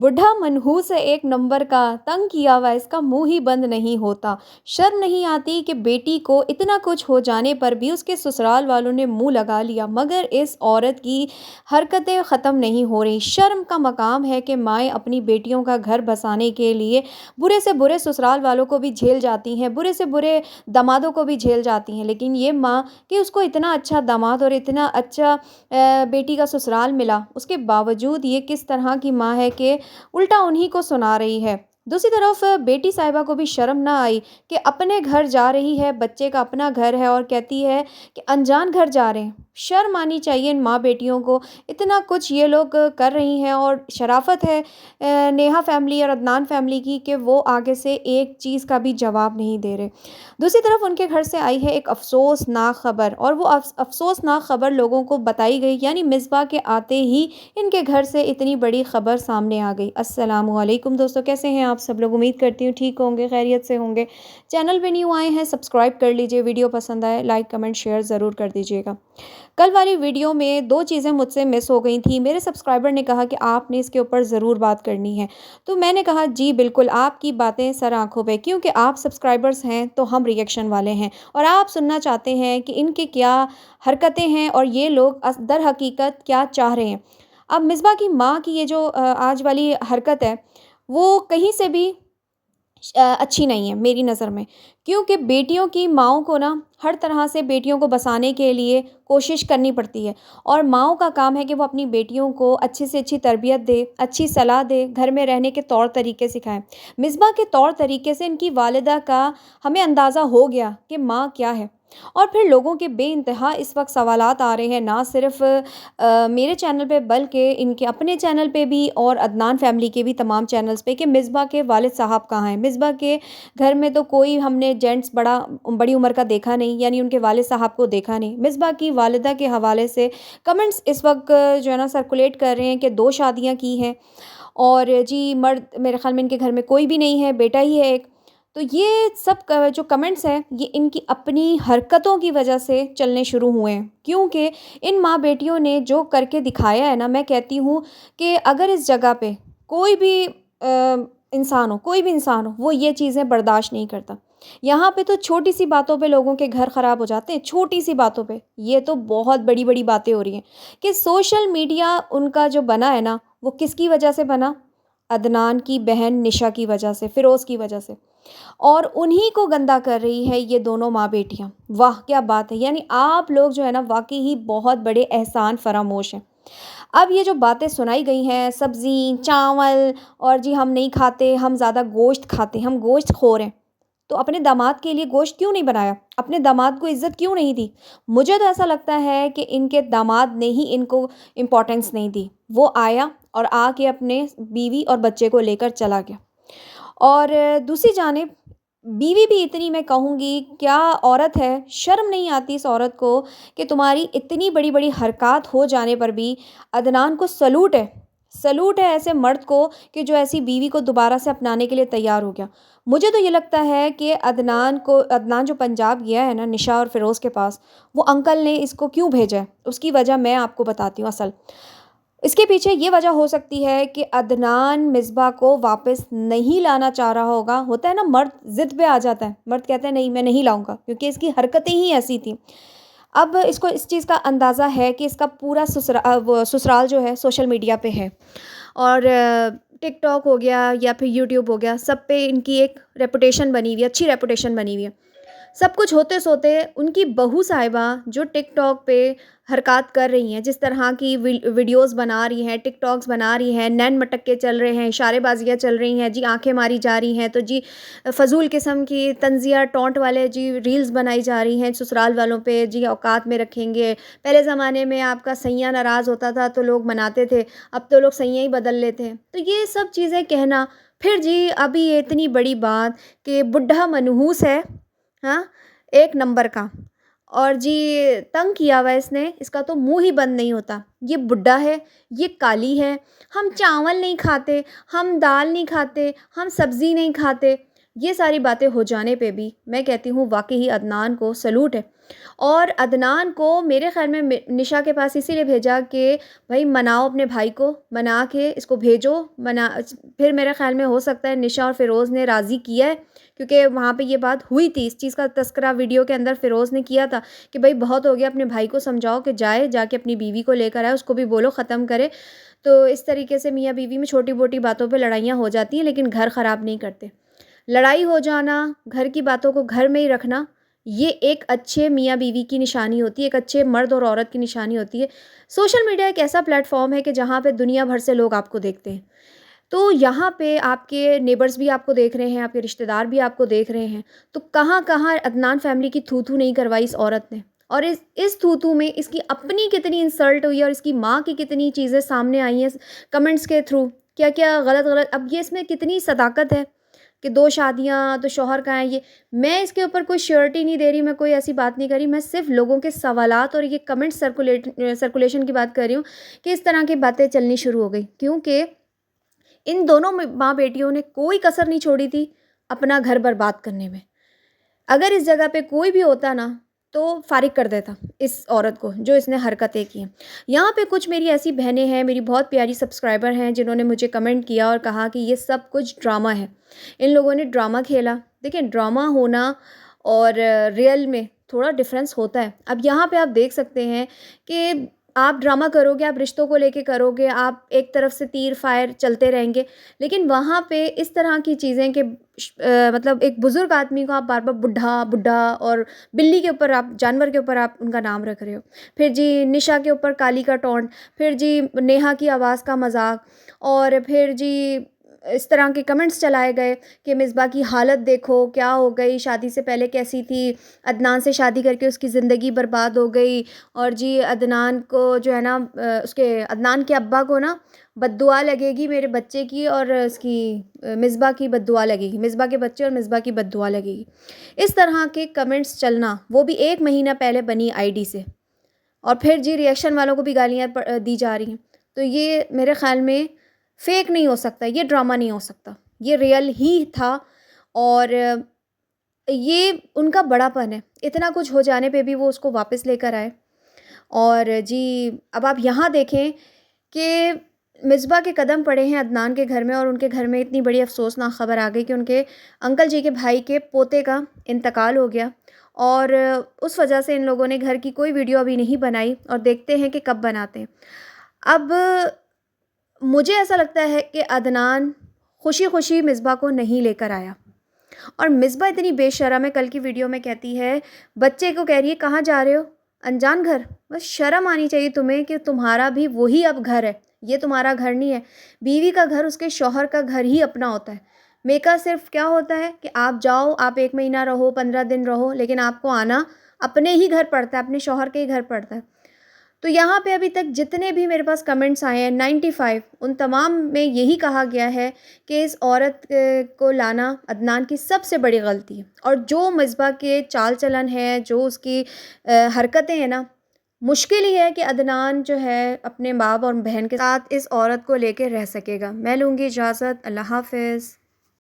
बूढ़ा मनहूस है एक नंबर का, तंग किया हुआ इसका मुंह ही बंद नहीं होता। शर्म नहीं आती कि बेटी को इतना कुछ हो जाने पर भी उसके ससुराल वालों ने मुंह लगा लिया, मगर इस औरत की हरकतें ख़त्म नहीं हो रही। शर्म का मकाम है कि माएँ अपनी बेटियों का घर बसाने के लिए बुरे से बुरे ससुराल वालों को भी झेल जाती हैं, बुरे से बुरे दामादों को भी झेल जाती हैं, लेकिन ये माँ कि उसको इतना अच्छा दामाद और इतना अच्छा बेटी का ससुराल मिला, उसके बावजूद ये किस तरह की माँ है कि उल्टा उन्हीं को सुना रही है। दूसरी तरफ बेटी साहिबा को भी शर्म ना आई कि अपने घर जा रही है, बच्चे का अपना घर है और कहती है कि अनजान घर जा रहे हैं। शर्म आनी चाहिए इन माँ बेटियों को, इतना कुछ ये लोग कर रही हैं और शराफ़त है नेहा फैमिली और अदनान फैमिली की कि वो आगे से एक चीज़ का भी जवाब नहीं दे रहे। दूसरी तरफ उनके घर से आई है एक अफ़सोसनाक ख़बर, और वो अफ़सोसनाक ख़बर लोगों को बताई गई, यानी मिसबा के आते ही इनके घर से इतनी बड़ी ख़बर सामने आ गई। अस्सलामुअलैकुम दोस्तों, कैसे हैं आप सब लोग? उम्मीद करती हूँ ठीक होंगे, खैरियत से होंगे। चैनल पे न्यू आए हैं, सब्सक्राइब कर लीजिए। वीडियो पसंद आए लाइक कमेंट शेयर ज़रूर कर दीजिएगा। कल वाली वीडियो में 2 चीज़ें मुझसे मिस हो गई थी। मेरे सब्सक्राइबर ने कहा कि आपने इसके ऊपर ज़रूर बात करनी है। तो मैंने कहा जी बिल्कुल, आपकी बातें सर आँखों पे, क्योंकि आप सब्सक्राइबर्स हैं तो हम रिएक्शन वाले हैं और आप सुनना चाहते हैं कि इनकी क्या हरकतें हैं और ये लोग दर हकीकत क्या चाह रहे हैं। अब मिसबा की माँ की ये जो आज वाली हरकत है, वो कहीं से भी अच्छी नहीं है मेरी नज़र में, क्योंकि बेटियों की माँओं को ना हर तरह से बेटियों को बसाने के लिए कोशिश करनी पड़ती है, और माँओं का काम है कि वो अपनी बेटियों को अच्छी से अच्छी तरबियत दे, अच्छी सलाह दे, घर में रहने के तौर तरीके सिखाएं। मिसबा के तौर तरीके से इनकी वालिदा का हमें अंदाज़ा हो गया कि माँ क्या है। और फिर लोगों के बेइंतहा इस वक्त सवालात आ रहे हैं, ना सिर्फ मेरे चैनल पे बल्कि इनके अपने चैनल पे भी और अदनान फैमिली के भी तमाम चैनल्स पे, कि मिसबा के वालिद साहब कहाँ हैं। मिसबा के घर में तो कोई हमने जेंट्स बड़ी उम्र का देखा नहीं, यानी उनके वालिद साहब को देखा नहीं। मिसबा की वालिदा के हवाले से कमेंट्स इस वक्त जो है ना सर्कुलेट कर रहे हैं कि 2 शादियाँ की हैं और जी मर्द मेरे ख़्याल में इनके घर में कोई भी नहीं है, बेटा ही है एक। तो ये सब जो कमेंट्स हैं ये इनकी अपनी हरकतों की वजह से चलने शुरू हुए हैं, क्योंकि इन माँ बेटियों ने जो करके दिखाया है ना, मैं कहती हूँ कि अगर इस जगह पे कोई भी इंसान हो, कोई भी इंसान हो, वो ये चीज़ें बर्दाश्त नहीं करता। यहाँ पे तो छोटी सी बातों पे लोगों के घर ख़राब हो जाते हैं, छोटी सी बातों पे। ये तो बहुत बड़ी बड़ी बातें हो रही हैं कि सोशल मीडिया उनका जो बना है ना, वो किसकी वजह से बना? अदनान की बहन निशा की वजह से, फ़िरोज़ की वजह से। और उन्हीं को गंदा कर रही है ये दोनों माँ बेटियाँ। वाह! क्या बात है! यानी आप लोग जो है ना वाक़ई ही बहुत बड़े एहसान फ़रामोश हैं। अब ये जो बातें सुनाई गई हैं, सब्ज़ी, चावल और जी हम नहीं खाते, हम ज़्यादा गोश्त खाते हैं, हम गोश्त ख़ोर हैं। तो अपने दामाद के लिए गोश्त क्यों नहीं बनाया? अपने दामाद को इज़्ज़त क्यों नहीं दी? मुझे तो ऐसा लगता है कि इनके दामाद ने ही इनको इम्पोर्टेंस नहीं दी। वो आया और आके अपने बीवी और बच्चे को लेकर चला गया। और दूसरी जानिब बीवी भी इतनी, मैं कहूँगी क्या औरत है, शर्म नहीं आती इस औरत को कि तुम्हारी इतनी बड़ी-बड़ी हरकत हो जाने पर भी अदनान को सैल्यूट है ऐसे मर्द को कि जो ऐसी बीवी को दोबारा से अपनाने के लिए तैयार हो गया। मुझे तो ये लगता है कि अदनान जो पंजाब गया है ना निशा और फ़िरोज़ के पास, वो अंकल ने इसको क्यों भेजा है, उसकी वजह मैं आपको बताती हूँ असल। इसके पीछे ये वजह हो सकती है कि अदनान मिसबा को वापस नहीं लाना चाह रहा होगा। होता है ना, मर्द ज़िद पे आ जाता है, मर्द कहता है नहीं मैं नहीं लाऊँगा, क्योंकि इसकी हरकतें ही ऐसी थी। अब इसको इस चीज़ का अंदाज़ा है कि इसका पूरा ससुराल जो है सोशल मीडिया पे है, और टिकटॉक हो गया या फिर यूट्यूब हो गया, सब पे इनकी एक रेपुटेशन बनी हुई है, अच्छी रेपुटेशन बनी हुई है। सब कुछ होते सोते उनकी बहू साहिबा जो टिकटॉक पे हरकत कर रही हैं, जिस तरह की वीडियोस बना रही हैं, टिकटॉक्स बना रही हैं, नैन मटक्के चल रहे हैं, इशारेबाजियाँ चल रही हैं जी, आंखें मारी जा रही हैं, तो जी फ़ज़ूल किस्म की तंज़िया टॉन्ट वाले जी रील्स बनाई जा रही हैं ससुराल वालों पे, जी औकात में रखेंगे। पहले ज़माने में आपका सैयाँ नाराज़ होता था तो लोग मनाते थे, अब तो लोग सैयाँ ही बदल लेते हैं। तो ये सब चीज़ें कहना, फिर जी अभी ये इतनी बड़ी बात कि बुढ़ा मनहूस है, हाँ, एक नंबर का, और जी तंग किया हुआ है इसने, इसका तो मुँह ही बंद नहीं होता। ये बुड्ढा है, ये काली है, हम चावल नहीं खाते, हम दाल नहीं खाते, हम सब्ज़ी नहीं खाते। یہ ساری باتیں ہو جانے پہ بھی میں کہتی ہوں واقعی عدنان کو سلوٹ ہے۔ اور عدنان کو میرے خیال میں نشا کے پاس اسی لیے بھیجا کہ بھائی مناؤ اپنے بھائی کو، منا کے اس کو بھیجو، پھر میرے خیال میں ہو سکتا ہے نشا اور فیروز نے راضی کیا ہے، کیونکہ وہاں پہ یہ بات ہوئی تھی، اس چیز کا تذکرہ ویڈیو کے اندر فیروز نے کیا تھا کہ بھائی بہت ہو گیا، اپنے بھائی کو سمجھاؤ کہ جا کے اپنی بیوی کو لے کر آئے، اس کو بھی بولو ختم کرے۔ تو اس طریقے سے میاں بیوی میں چھوٹی موٹی باتوں پہ لڑائیاں ہو جاتی ہیں، لیکن گھر خراب نہیں کرتے۔ لڑائی ہو جانا، گھر کی باتوں کو گھر میں ہی رکھنا، یہ ایک اچھے میاں بیوی کی نشانی ہوتی ہے، ایک اچھے مرد اور عورت کی نشانی ہوتی ہے۔ سوشل میڈیا ایک ایسا پلیٹ فارم ہے کہ جہاں پہ دنیا بھر سے لوگ آپ کو دیکھتے ہیں، تو یہاں پہ آپ کے نیبرز بھی آپ کو دیکھ رہے ہیں، آپ کے رشتہ دار بھی آپ کو دیکھ رہے ہیں، تو کہاں کہاں عدنان فیملی کی تھو تھو نہیں کروائی اس عورت نے، اور اس تھو تھو میں اس کی اپنی کتنی انسلٹ ہوئی ہے، اور اس کی ماں کی کتنی چیزیں سامنے آئی ہیں کمنٹس کے تھرو، کیا کیا غلط غلط۔ اب یہ اس میں کتنی صداقت ہے کہ 2 شادیاں تو شوہر کا ہے، یہ میں اس کے اوپر کوئی شیورٹی نہیں دے رہی، میں کوئی ایسی بات نہیں کر رہی، میں صرف لوگوں کے سوالات اور یہ کمنٹ سرکولیشن کی بات کر رہی ہوں کہ اس طرح کی باتیں چلنی شروع ہو گئی، کیونکہ ان دونوں ماں بیٹیوں نے کوئی کسر نہیں چھوڑی تھی اپنا گھر برباد کرنے میں۔ اگر اس جگہ پہ کوئی بھی ہوتا نا تو فارغ کر دیتا اس عورت کو جو اس نے حرکتیں کی ہیں۔ یہاں پہ کچھ میری ایسی بہنیں ہیں، میری بہت پیاری سبسکرائبر ہیں، جنہوں نے مجھے کمنٹ کیا اور کہا کہ یہ سب کچھ ڈرامہ ہے، ان لوگوں نے ڈرامہ کھیلا۔ دیکھیں، ڈرامہ ہونا اور ریئل میں تھوڑا ڈفرینس ہوتا ہے۔ اب یہاں پہ آپ دیکھ سکتے ہیں کہ آپ ڈرامہ کرو گے، آپ رشتوں کو لے کے کرو گے، آپ ایک طرف سے تیر فائر چلتے رہیں گے، لیکن وہاں پہ اس طرح کی چیزیں کہ مطلب ایک بزرگ آدمی کو آپ بار بار بڈھا بڈھا، اور بلی کے اوپر آپ، جانور کے اوپر آپ ان کا نام رکھ رہے ہو، پھر جی نشا کے اوپر کالی کا ٹونٹ، پھر جی نیہا کی آواز کا مذاق، اور پھر جی اس طرح کے کمنٹس چلائے گئے کہ مصباح کی حالت دیکھو کیا ہو گئی، شادی سے پہلے کیسی تھی، عدنان سے شادی کر کے اس کی زندگی برباد ہو گئی، اور جی عدنان کو جو ہے نا اس کے عدنان کے ابا کو نا بد دعا لگے گی میرے بچے کی، اور اس کی مصباح کی بد دعا لگے گی، مصباح کے بچے اور مصباح کی بد دعا لگے گی۔ اس طرح کے کمنٹس چلنا، وہ بھی 1 مہینہ پہلے بنی آئی ڈی سے، اور پھر جی ریئیکشن والوں کو بھی گالیاں دی جا رہی ہیں، تو یہ میرے خیال میں فیک نہیں ہو سکتا، یہ ڈرامہ نہیں ہو سکتا، یہ ریئل ہی تھا، اور یہ ان کا بڑا پن ہے، اتنا کچھ ہو جانے پہ بھی وہ اس کو واپس لے کر آئے۔ اور جی اب آپ یہاں دیکھیں کہ مصباح کے قدم پڑے ہیں عدنان کے گھر میں، اور ان کے گھر میں اتنی بڑی افسوسناک خبر آ گئی کہ ان کے انکل جی کے بھائی کے پوتے کا انتقال ہو گیا، اور اس وجہ سے ان لوگوں نے گھر کی کوئی ویڈیو ابھی نہیں بنائی، اور دیکھتے ہیں کہ کب بناتے ہیں۔ اب مجھے ایسا لگتا ہے کہ عدنان خوشی خوشی مصباح کو نہیں لے کر آیا، اور مصباح اتنی بے شرم ہے، کل کی ویڈیو میں کہتی ہے، بچے کو کہہ رہی ہے کہاں جا رہے ہو، انجان گھر، بس شرم آنی چاہیے تمہیں کہ تمہارا بھی وہی اب گھر ہے، یہ تمہارا گھر نہیں ہے۔ بیوی کا گھر اس کے شوہر کا گھر ہی اپنا ہوتا ہے۔ میکا صرف کیا ہوتا ہے کہ آپ جاؤ، آپ 1 مہینہ رہو، 15 دن رہو، لیکن آپ کو آنا اپنے ہی گھر پڑتا ہے، اپنے شوہر کے ہی گھر پڑتا ہے۔ تو یہاں پہ ابھی تک جتنے بھی میرے پاس کمنٹس آئے ہیں 95، ان تمام میں یہی کہا گیا ہے کہ اس عورت کو لانا عدنان کی سب سے بڑی غلطی ہے، اور جو مصباح کے چال چلن ہے، جو اس کی حرکتیں ہیں نا، مشکل ہی ہے کہ عدنان جو ہے اپنے باپ اور بہن کے ساتھ اس عورت کو لے کے رہ سکے گا۔ میں لوں گی اجازت، اللہ حافظ۔